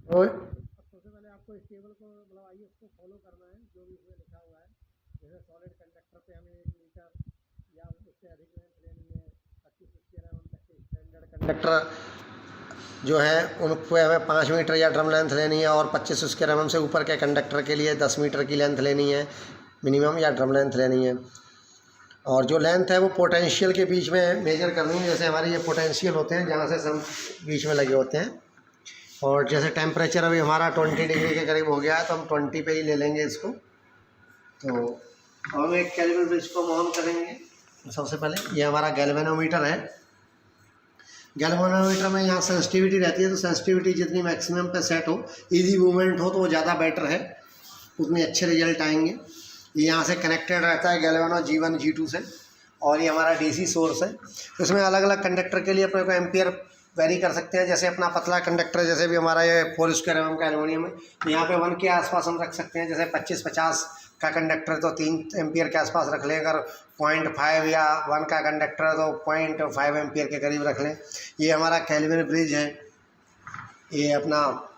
तो सबसे पहले आपको इस टेबल को मतलब आइए इसको फॉलो करना है जो भी इसमें लिखा हुआ है। जैसे सॉलिड कंडक्टर पे हमें 1 मीटर या उससे अधिक लेंथ लेनी है, 25 स्क्वायर एम तक के स्टैंडर्ड कंडक्टर जो है उन पे हमें 5 मीटर या ड्रम लेंथ लेनी है, और 25 स्क्वायर एम से ऊपर के कंडक्टर के लिए 10 मीटर की लेंथ लेनी है मिनिमम, या ड्रम लेंथ लेनी है। और जो लेंथ है वो पोटेंशियल के बीच में मेजर करनी है। जैसे हमारे ये पोटेंशियल होते हैं जहाँ से सब बीच में लगे होते हैं। और जैसे टेम्परेचर अभी हमारा 20 डिग्री के करीब हो गया है तो हम 20 पे ही ले लेंगे इसको। तो हम एक कैल्विन ब्रिज को ऑन करेंगे। सबसे पहले ये हमारा गैल्वेनोमीटर है। गैल्वेनोमीटर में यहाँ सेंसिटिविटी रहती है, तो सेंसिटिविटी जितनी मैक्सिमम पे सेट हो, इजी मूवमेंट हो, तो वो ज़्यादा बेटर है, उतने अच्छे रिजल्ट आएंगे। ये यहाँ से कनेक्टेड रहता है गैल्वेनो G1 G2 से, और ये हमारा DC सोर्स है। तो इसमें अलग अलग कंडक्टर के लिए अपने को एम्पियर वेरी कर सकते हैं। जैसे अपना पतला कंडक्टर, जैसे भी हमारा ये 4 स्क्वायर एम का एलुमिनियम है, तो यहाँ पे 1 के आसपास हम रख सकते हैं। जैसे 25-50 का कंडक्टर तो 3 एम्पियर के आसपास रख लें। अगर 0.5 या 1 का कंडक्टर तो 0.5 एम्पियर के करीब रख लें। ये हमारा कैल्विन ब्रिज है। ये अपना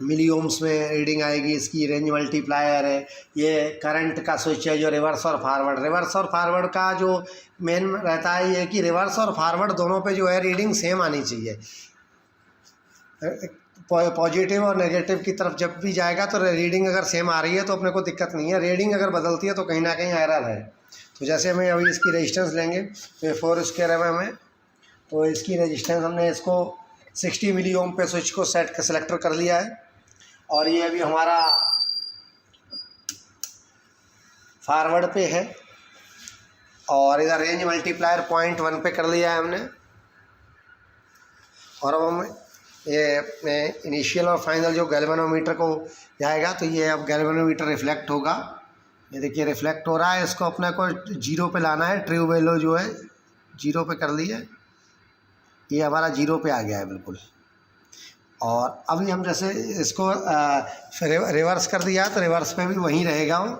मिली ओम्स में रीडिंग आएगी, इसकी रेंज मल्टीप्लायर है। ये करंट का स्विच है जो रिवर्स और फारवर्ड का जो मेन रहता है ये कि रिवर्स और फारवर्ड दोनों पे जो है रीडिंग सेम आनी चाहिए। पॉजिटिव और नेगेटिव की तरफ जब भी जाएगा तो रीडिंग अगर सेम आ रही है तो अपने को दिक्कत नहीं है। रीडिंग अगर बदलती है तो कहीं ना कहीं एरर है। तो जैसे हमें अभी इसकी रेजिस्टेंस लेंगे तो ये 4 स्क्वायर एम है, तो इसकी रेजिस्टेंस हमने इसको 60 मिली ओम पे स्विच को सेलेक्टर कर लिया है। और ये अभी हमारा फॉरवर्ड पे है, और इधर रेंज मल्टीप्लायर 0.1 पे कर लिया है हमने। और अब हम ये इनिशियल और फाइनल जो गैल्वेनोमीटर को जाएगा, तो ये अब गैल्वेनोमीटर रिफ्लेक्ट होगा। ये देखिए रिफ्लेक्ट हो रहा है, इसको अपने को 0 पे लाना है। ट्रू वैल्यू जो है 0 पे कर ली है, ये हमारा 0 पे आ गया है बिल्कुल। और अभी हम जैसे इसको रिवर्स कर दिया तो रिवर्स पे भी वहीं रहेगा वो।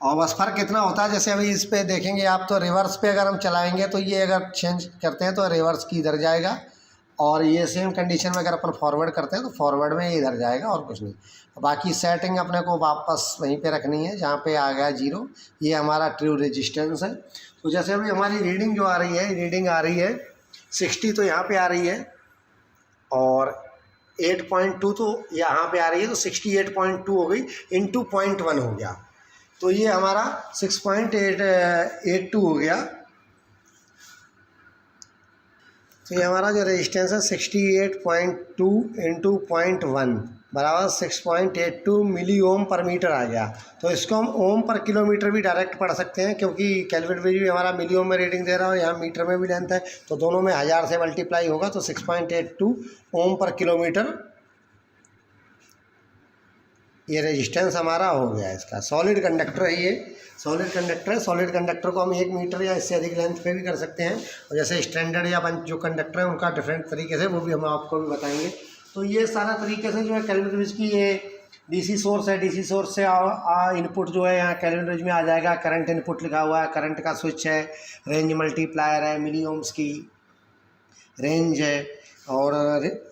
और बस फ़र्क कितना होता है, जैसे अभी इस पे देखेंगे आप, तो रिवर्स पे अगर हम चलाएंगे तो ये अगर चेंज करते हैं तो रिवर्स की इधर जाएगा, और ये सेम कंडीशन में अगर अपन फॉरवर्ड करते हैं तो फॉरवर्ड में इधर जाएगा, और कुछ नहीं। बाकी सेटिंग अपने को वापस वहीं पे रखनी है जहाँ पे आ गया 0। ये हमारा ट्रू रेजिस्टेंस है। तो जैसे अभी हमारी रीडिंग जो आ रही है 60 तो यहाँ पे आ रही है, और 8.2 तो यहाँ पे आ रही है, तो 68.2 हो गई इंटू 0.1 हो गया, तो ये हमारा 6.82 हो गया। तो ये हमारा जो रेजिस्टेंस है 68.2 इंटू 0.1 बराबर 6.82 मिली ओम पर मीटर आ गया। तो इसको हम ओम पर किलोमीटर भी डायरेक्ट पढ़ सकते हैं, क्योंकि कैल्विन ब्रिज भी हमारा मिली ओम में रीडिंग दे रहा है और यहाँ मीटर में भी लेंथ है, तो दोनों में 1000 से मल्टीप्लाई होगा, तो 6.82 ओम पर किलोमीटर ये रेजिस्टेंस हमारा हो गया। इसका सॉलिड कंडक्टर है, ये सॉलिड कंडक्टर है। सॉलिड कंडक्टर को हम 1 मीटर या इससे अधिक लेंथ पे भी कर सकते हैं, और जैसे स्टैंडर्ड या जो कंडक्टर है उनका डिफरेंट तरीके से, वो भी हम आपको भी बताएंगे। तो ये सारा तरीके से जो है कैल्विन ब्रिज की ये DC सोर्स है। DC सोर्स से इनपुट जो है यहाँ कैल्विन ब्रिज में आ जाएगा। करंट इनपुट लिखा हुआ है, करंट का स्विच है, रेंज मल्टीप्लायर है, मिली ओम्स की रेंज है। और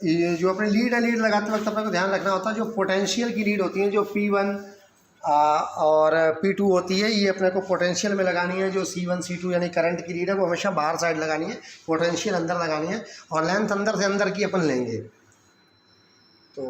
ये जो अपने लीड है, लीड लगाते वक्त अपने को ध्यान रखना होता है, जो पोटेंशियल की लीड होती है, जो P1 और P2 होती है, ये अपने को पोटेंशियल में लगानी है। जो C1 C2 यानी करंट की लीड है वो हमेशा बाहर साइड लगानी है, पोटेंशियल अंदर लगानी है, और लेंथ अंदर से अंदर की अपन लेंगे। तो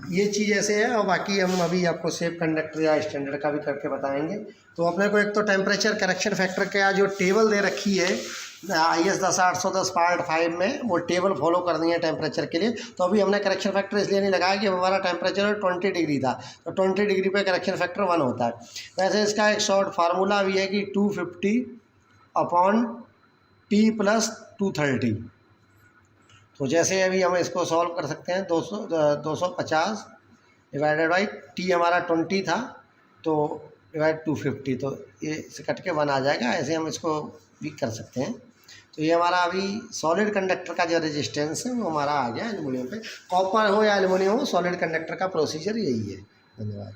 ये चीज़ ऐसे है। और बाकी हम अभी आपको सेफ कंडक्टर या स्टैंडर्ड का भी करके बताएंगे। तो अपने को एक तो टेम्परेचर करेक्शन फैक्टर का जो टेबल दे रखी है IS 10810 पार्ट 5 में, वो टेबल फॉलो करनी है टेम्परेचर के लिए। तो अभी हमने करेक्शन फैक्टर इसलिए नहीं लगाया कि हमारा टेम्परेचर 20 डिग्री था, तो 20 डिग्री पे करेक्शन फैक्टर 1 होता है। वैसे इसका एक शॉर्ट फार्मूला भी है कि 250/T + 230। तो जैसे अभी हम इसको सॉल्व कर सकते हैं, 250 डिवाइडेड बाई T हमारा 20 था, तो डिवाइड 250, तो ये से कट के 1 आ जाएगा। ऐसे हम इसको भी कर सकते हैं। तो ये हमारा अभी सॉलिड कंडक्टर का जो रेजिस्टेंस है वो हमारा आ गया एल्युमिनियम पे। कॉपर हो या एल्युमिनियम हो, सॉलिड कंडक्टर का प्रोसीजर यही है। धन्यवाद।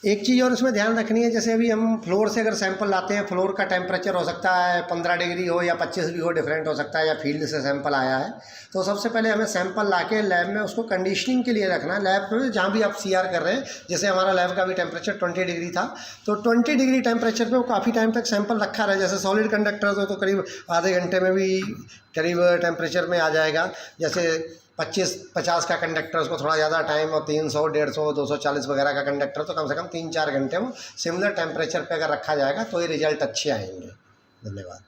एक चीज़ और इसमें ध्यान रखनी है, जैसे अभी हम फ्लोर से अगर सैंपल लाते हैं, फ्लोर का टेम्परेचर हो सकता है 15 डिग्री हो या 25 भी हो, डिफरेंट हो सकता है, या फील्ड से सैंपल आया है। तो सबसे पहले हमें सैंपल लाके लैब में उसको कंडीशनिंग के लिए रखना है। लैब में जहाँ भी आप सीआर कर रहे हैं, जैसे हमारा लैब का भी टेम्परेचर 20 डिग्री था, तो 20 डिग्री टेम्परेचर पर वो काफ़ी टाइम तक सैंपल रखा रहे। जैसे सॉलिड कंडक्टर तो करीब आधे घंटे में भी करीब टेम्परेचर में आ जाएगा। जैसे 25-50 का कंडक्टर, उसको थोड़ा ज़्यादा टाइम, और 300, 150, 240 वगैरह का कंडक्टर तो कम से कम 3-4 घंटे में सिमिलर टेम्परेचर पे अगर रखा जाएगा तो ये रिजल्ट अच्छे आएंगे। धन्यवाद।